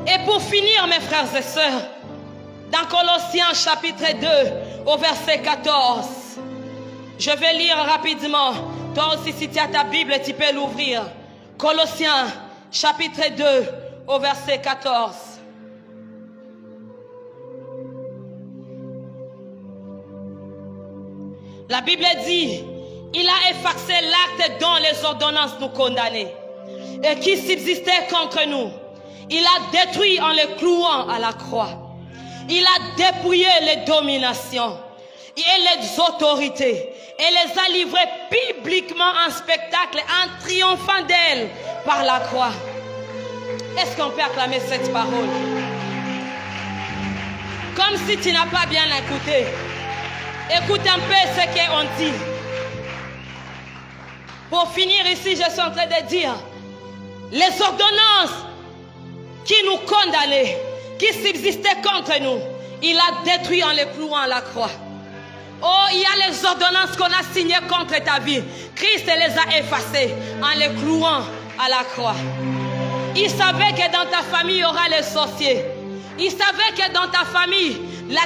Et pour finir, mes frères et sœurs, dans Colossiens chapitre 2, au verset 14, je vais lire rapidement. Toi aussi, si tu as ta Bible, tu peux l'ouvrir. Colossiens chapitre 2, au verset 14. La Bible dit, il a effacé l'acte dont les ordonnances nous condamnaient et qui subsistait contre nous. Il a détruit en les clouant à la croix. Il a dépouillé les dominations et les autorités et les a livrées publiquement en spectacle en triomphant d'elles par la croix. Est-ce qu'on peut acclamer cette parole? Comme si tu n'as pas bien écouté. Écoute un peu ce qu'on dit. Pour finir ici, je suis en train de dire, les ordonnances qui nous condamnaient, qui subsistaient contre nous, il a détruit en les clouant à la croix. Oh, il y a les ordonnances qu'on a signées contre ta vie. Christ les a effacées en les clouant à la croix. Il savait que dans ta famille, il y aura les sorciers. Il savait que dans ta famille, la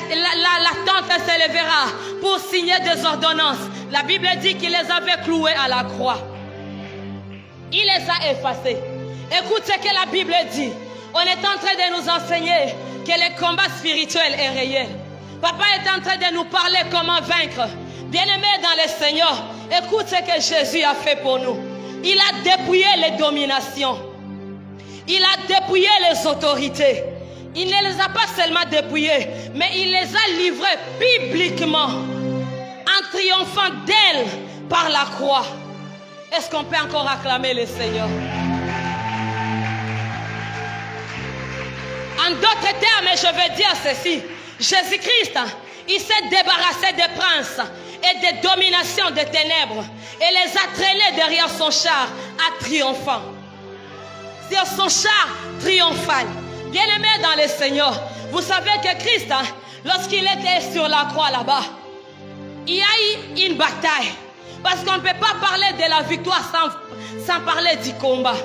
tante se lèvera pour signer des ordonnances. La Bible dit qu'il les avait cloués à la croix. Il les a effacés. Écoute ce que la Bible dit. On est en train de nous enseigner que le combat spirituel est réel. Papa est en train de nous parler comment vaincre. Bien-aimé dans le Seigneur, écoute ce que Jésus a fait pour nous. Il a dépouillé les dominations. Il a dépouillé les autorités. Il ne les a pas seulement dépouillés, mais il les a livrés publiquement en triomphant d'elles par la croix. Est-ce qu'on peut encore acclamer le Seigneur? En d'autres termes, je vais dire ceci. Jésus-Christ, il s'est débarrassé des princes et des dominations des ténèbres et les a traînés derrière son char à triomphant. Sur son char triomphal. Bien-aimé dans le Seigneur, vous savez que Christ, lorsqu'il était sur la croix là-bas, il y a eu une bataille. Parce qu'on ne peut pas parler de la victoire sans parler du combat.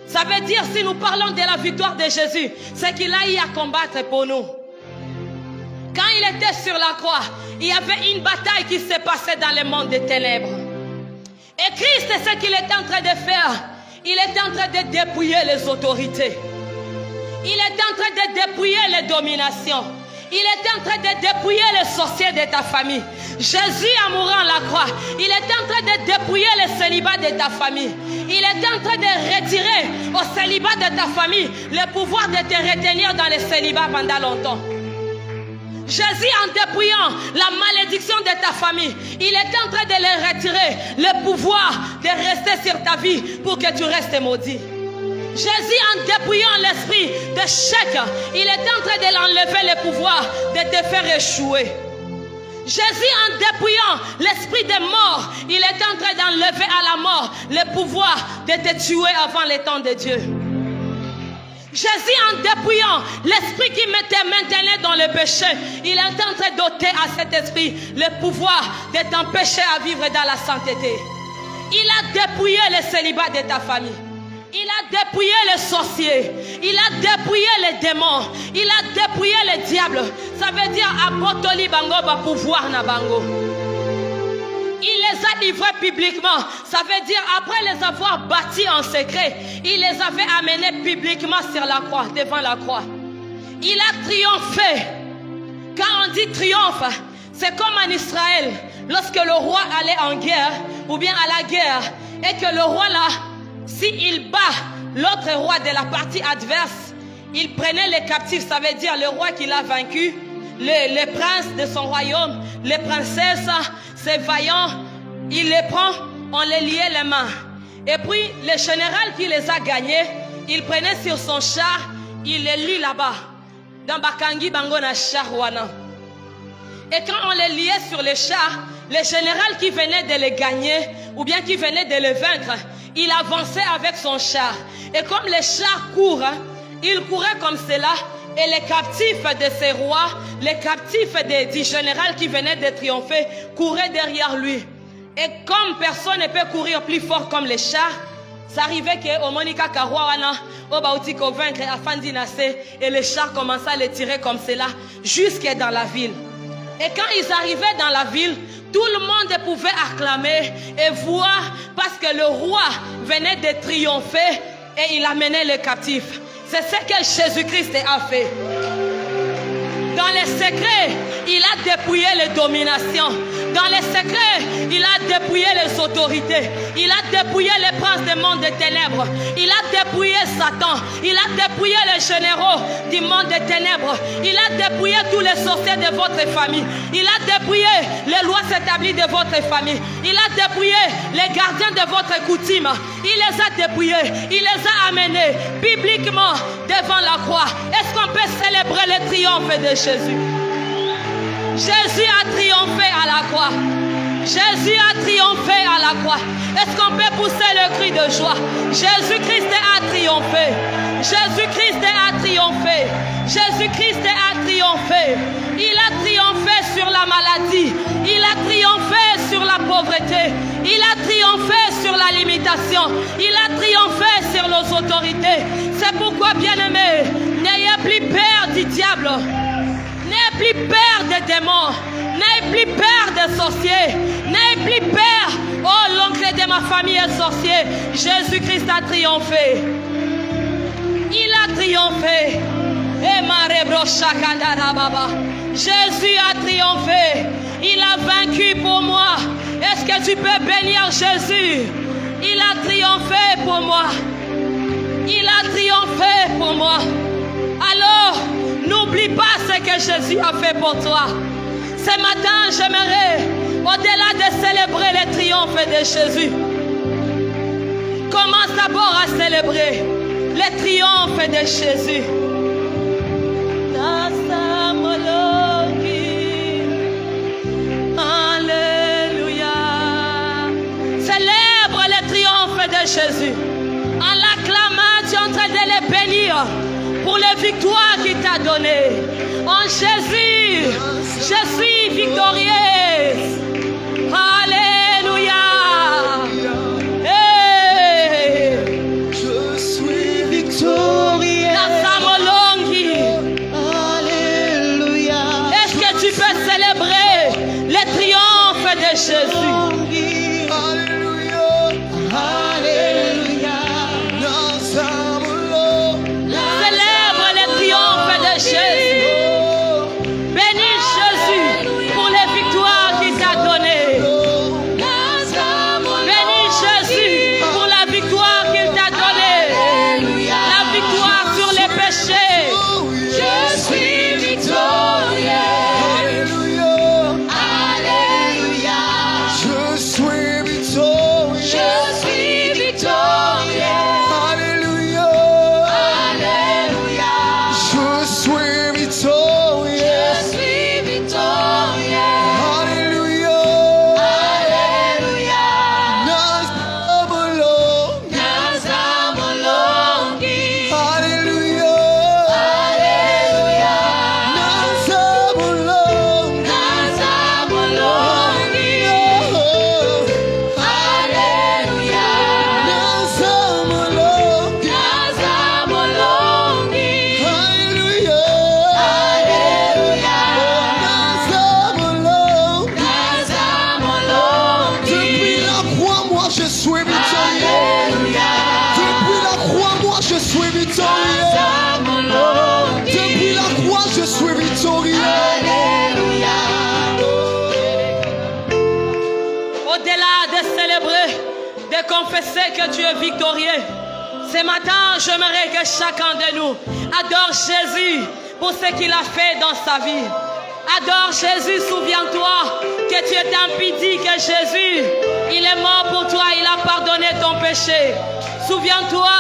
Ça veut dire, si nous parlons de la victoire de Jésus, c'est qu'il a eu à combattre pour nous. Quand il était sur la croix, il y avait une bataille qui s'est passée dans le monde des ténèbres. Et Christ, ce qu'il était en train de faire, il était en train de dépouiller les autorités. Il était en train de dépouiller les dominations. Il était en train de dépouiller les sorciers de ta famille. Jésus, en mourant à la croix, il était en train de dépouiller le célibat de ta famille. Il était en train de retirer au célibat de ta famille le pouvoir de te retenir dans le célibat pendant longtemps. Jésus, en dépouillant la malédiction de ta famille, il était en train de le retirer le pouvoir de rester sur ta vie pour que tu restes maudit. Jésus, en dépouillant l'esprit de chèque, il était en train de l'enlever le pouvoir de te faire échouer. Jésus, en dépouillant l'esprit de mort, il était en train d'enlever à la mort le pouvoir de te tuer avant le temps de Dieu. Jésus, en dépouillant l'esprit qui te maintenait dans le péché, il est en train d'ôter à cet esprit le pouvoir de t'empêcher à vivre dans la sainteté. Il a dépouillé le célibat de ta famille. Il a dépouillé les sorciers. Il a dépouillé les démons. Il a dépouillé les diables. Ça veut dire abotoli bango ba pouvoir na bango. Il les a livrés publiquement. Ça veut dire après les avoir bâtis en secret, il les avait amenés publiquement sur la croix, devant la croix. Il a triomphé. Quand on dit triomphe, c'est comme en Israël, lorsque le roi allait en guerre ou bien à la guerre, et que le roi là, s'il bat l'autre roi de la partie adverse, il prenait les captifs, ça veut dire le roi qu'il a vaincu, les princes de son royaume, les princesses, ses vaillants, il les prend, on les liait les mains. Et puis le général qui les a gagnés, il prenait sur son char, il les lie là-bas, dans Bakangi Bangona Charwana. Et quand on les liait sur les chars, le général qui venait de les gagner, ou bien qui venait de les vaincre, il avançait avec son char. Et comme les chars courent, il courait comme cela, Et les captifs de ces rois, les captifs du général qui venait de triompher, couraient derrière lui. Et comme personne ne peut courir plus fort comme les chars, ça arrivait que Monica Karouana, Obauti convaincre Afandi Nassé, et les chars commençaient à les tirer comme cela, jusque dans la ville. Et quand ils arrivaient dans la ville, tout le monde pouvait acclamer et voir parce que le roi venait de triompher et il amenait les captifs. C'est ce que Jésus-Christ a fait. Dans les secrets, il a dépouillé les dominations. Dans les secrets, il a dépouillé les autorités. Il a dépouillé les princes du monde des ténèbres. Il a dépouillé Satan. Il a dépouillé les généraux du monde des ténèbres. Il a dépouillé tous les sorciers de votre famille. Il a dépouillé les lois établies de votre famille. Il a dépouillé les gardiens de votre coutume. Il les a dépouillés. Il les a amenés bibliquement devant la croix. Est-ce qu'on peut célébrer le triomphe de Jésus? Jésus a triomphé à la croix. Jésus a triomphé à la croix. Est-ce qu'on peut pousser le cri de joie? Jésus-Christ a triomphé. Jésus-Christ a triomphé. Jésus-Christ a triomphé. Il a triomphé sur la maladie. Il a triomphé sur la pauvreté. Il a triomphé sur la limitation. Il a triomphé sur nos autorités. C'est pourquoi, bien-aimés, n'ayez plus peur du diable. N'ayez plus peur des démons. N'ayez plus peur des sorciers. N'ayez plus peur. Oh, l'oncle de ma famille est sorcier. Jésus-Christ a triomphé. Il a triomphé. Jésus a triomphé. Il a vaincu pour moi. Est-ce que tu peux bénir Jésus? Il a triomphé pour moi. Il a triomphé pour moi. Alors, n'oublie pas ce que Jésus a fait pour toi. Ce matin, j'aimerais, au-delà de célébrer le triomphe de Jésus, commence d'abord à célébrer le triomphe de Jésus. Alléluia. Célèbre le triomphe de Jésus. En l'acclamant, tu es en train de le bénir pour les victoires qu'il t'a données. En Jésus, je suis victorieuse. Alléluia. Hey. Je suis victorieuse. Alléluia. Est-ce que tu peux célébrer le triomphe de Jésus? Alléluia. Alléluia. Célèbre le triomphe de Jésus. Bénis Jésus pour les victoires qu'il t'a données. Bénis Jésus pour la victoire qu'il t'a donnée. La victoire sur les péchés. Je suis victorieux. Alléluia. Je suis victorieux. Je suis victorieux. Alléluia. Alléluia. Je suis victorieux. Je suis victorieux. Alléluia. Alléluia. Nazamolongi. Alléluia. Alléluia. Nazamolongi. Alléluia. Nazamolongi. Alléluia. Alléluia. Depuis la croix, moi je suis victorieux. Depuis la croix, moi je suis victorieux. Depuis la croix, je suis victorieux. Au-delà de célébrer, de confesser que tu es victorieux, ce matin, j'aimerais que chacun de nous adore Jésus pour ce qu'il a fait dans sa vie. Adore Jésus, souviens-toi que tu es impudique, que Jésus, il est mort pour toi, il a pardonné ton péché. Souviens-toi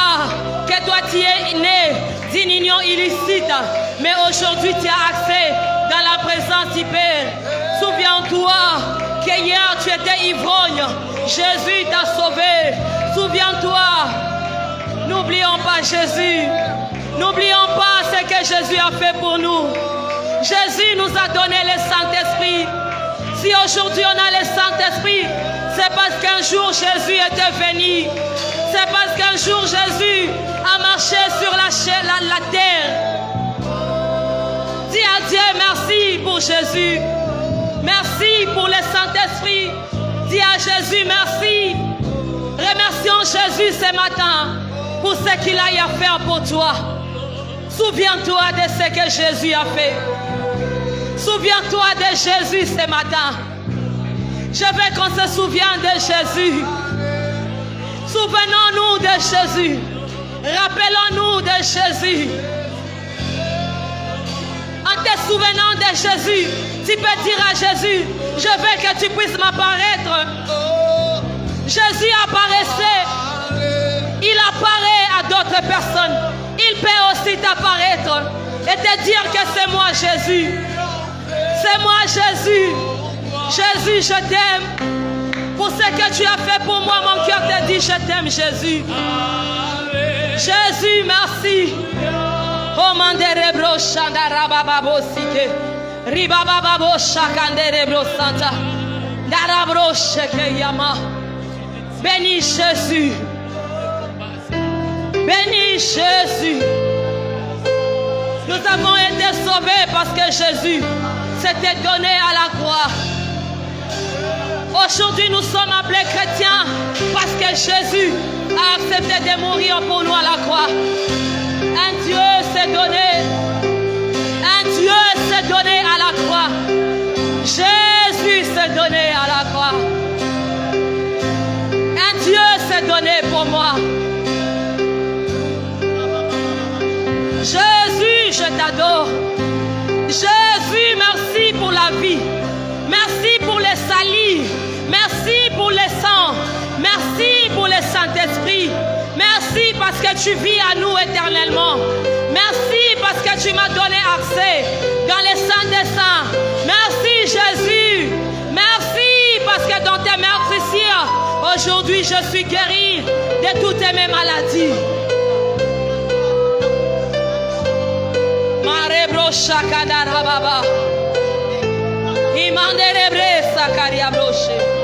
que toi tu es né d'une union illicite, mais aujourd'hui tu as accès dans la présence du Père. Souviens-toi que hier tu étais ivrogne, Jésus t'a sauvé. Souviens-toi, n'oublions pas Jésus, n'oublions pas ce que Jésus a fait pour nous. Jésus nous a donné le Saint-Esprit. Si aujourd'hui on a le Saint-Esprit, c'est parce qu'un jour Jésus était venu. C'est parce qu'un jour Jésus a marché sur la terre. Dis à Dieu merci pour Jésus. Merci pour le Saint-Esprit. Dis à Jésus merci. Remercions Jésus ce matin pour ce qu'il a à faire pour toi. Souviens-toi de ce que Jésus a fait. Souviens-toi de Jésus ce matin. Je veux qu'on se souvienne de Jésus. Souvenons-nous de Jésus. Rappelons-nous de Jésus. En te souvenant de Jésus, tu peux dire à Jésus, je veux que tu puisses m'apparaître. Jésus apparaissait. Il apparaît à d'autres personnes. Il peut aussi t'apparaître et te dire que c'est moi Jésus. C'est moi Jésus. Jésus, je t'aime. Pour ce que tu as fait pour moi, mon cœur te dit je t'aime Jésus. Jésus, merci. Oh manderebro shandarababo sike. Ribababo shakanderebro santa. Darabro shekeyama. Bénis Jésus. Bénis Jésus. Nous avons été sauvés parce que Jésus s'était donné à la croix. Aujourd'hui, nous sommes appelés chrétiens parce que Jésus a accepté de mourir pour nous à la croix. Un Dieu s'est donné. Un Dieu s'est donné à la croix. Jésus s'est donné à la croix. Un Dieu s'est donné pour moi. Jésus, je t'adore. Jésus, merci pour la vie. Merci pour le salut. Merci pour le sang. Merci pour le Saint-Esprit. Merci parce que tu vis à nous éternellement. Merci parce que tu m'as donné accès dans les saints des saints. Merci Jésus. Merci parce que dans tes meurtrissures, aujourd'hui je suis guéri de toutes mes maladies. Marebro shakadara baba. Imanderebre sakaria broche.